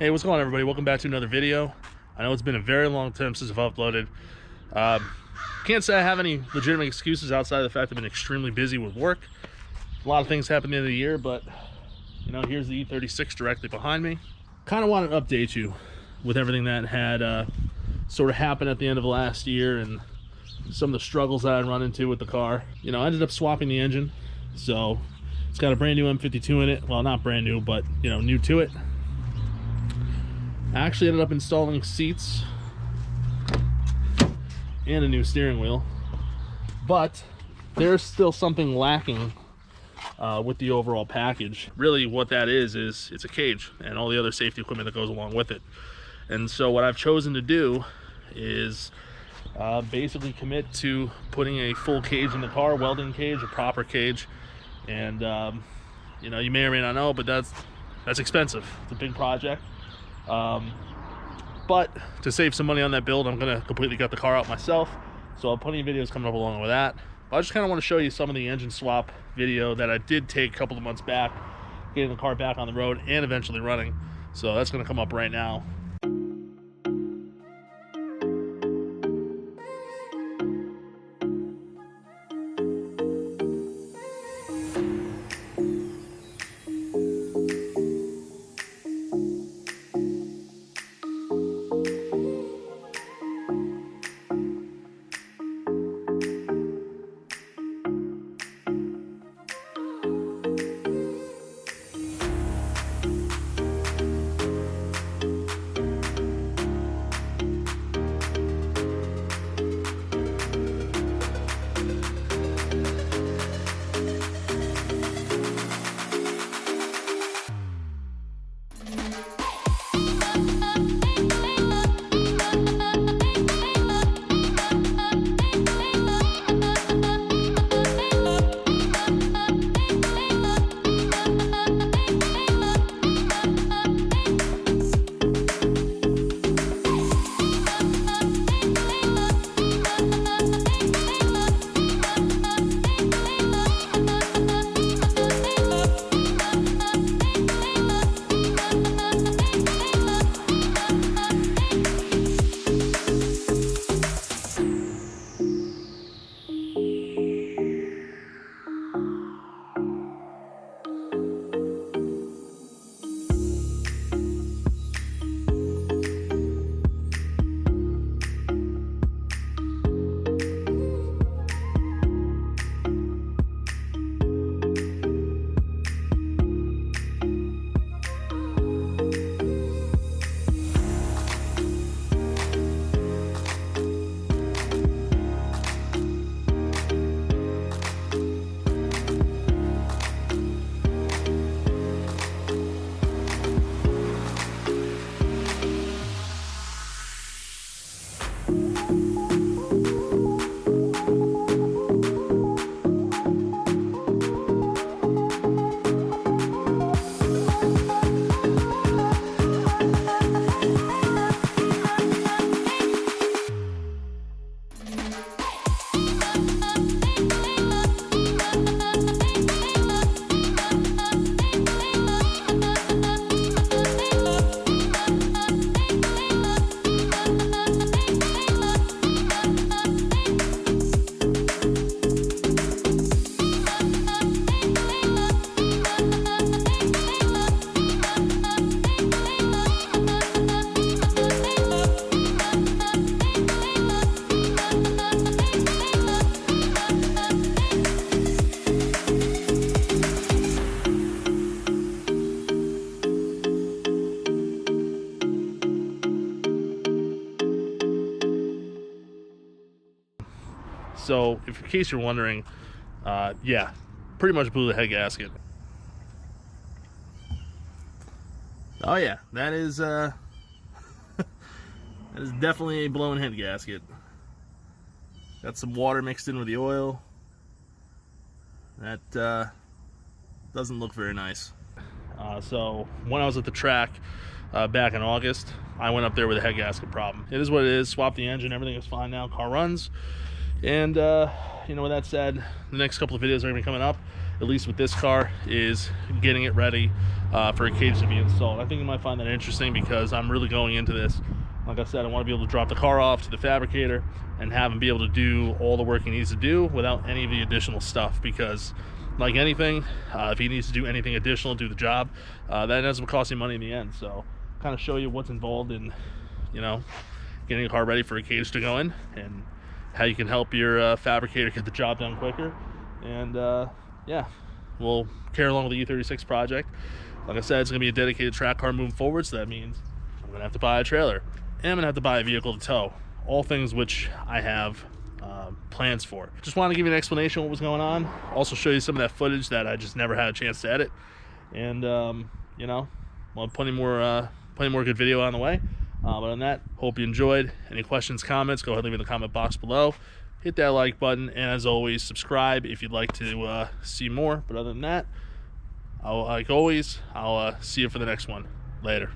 Hey, what's going on, everybody? Welcome back to another video. I know it's been a very long time since I've uploaded. Can't say I have any legitimate excuses outside of the fact I've been extremely busy with work. A lot of things happened at the end of the year, but you know, here's the E36 directly behind me. Kind of wanted to update you with everything that had sort of happened at the end of last year and some of the struggles that I'd run into with the car. You know, I ended up swapping the engine, so it's got a brand new M52 in it. Well, not brand new, but you know, new to it. I actually ended up installing seats and a new steering wheel, but there's still something lacking with the overall package. Really what that is it's a cage and all the other safety equipment that goes along with it. And so what I've chosen to do is basically commit to putting a full cage in the car, welding cage, a proper cage. And you know, you may or may not know, but that's expensive. It's a big project. But to save some money on that build, I'm gonna completely gut the car out myself, so I'll have plenty of videos coming up along with that. But I just kind of want to show you some of the engine swap video that I did take a couple of months back, getting the car back on the road and eventually running. So that's gonna come up right now. So, if in case you're wondering, yeah, pretty much blew the head gasket. Oh yeah, that is that is definitely a blown head gasket. Got some water mixed in with the oil. That doesn't look very nice. So when I was at the track back in August, I went up there with a head gasket problem. It is what it is. Swapped the engine, everything is fine now. Car runs. And you know, with that said, the next couple of videos are going to be coming up. at least with this car, is getting it ready for a cage to be installed. I think you might find that interesting because I'm really going into this, like I said, I want to be able to drop the car off to the fabricator and have him be able to do all the work he needs to do without any of the additional stuff, because like anything, if he needs to do anything additional to do the job, that ends up costing money in the end. So kind of show you what's involved in, you know, getting a car ready for a cage to go in, and how you can help your fabricator get the job done quicker. And yeah, we'll carry along with the E36 project. Like I said, it's gonna be a dedicated track car moving forward, so that means I'm gonna have to buy a trailer and I'm gonna have to buy a vehicle to tow, all things which I have plans for. Just want to give you an explanation of what was going on, also show you some of that footage that I just never had a chance to edit, and you know, well, plenty more good video on the way. But on that, hope you enjoyed. Any questions, comments, go ahead and leave in the comment box below. Hit that like button, and as always, subscribe if you'd like to see more. But other than that, like always, I'll see you for the next one. Later.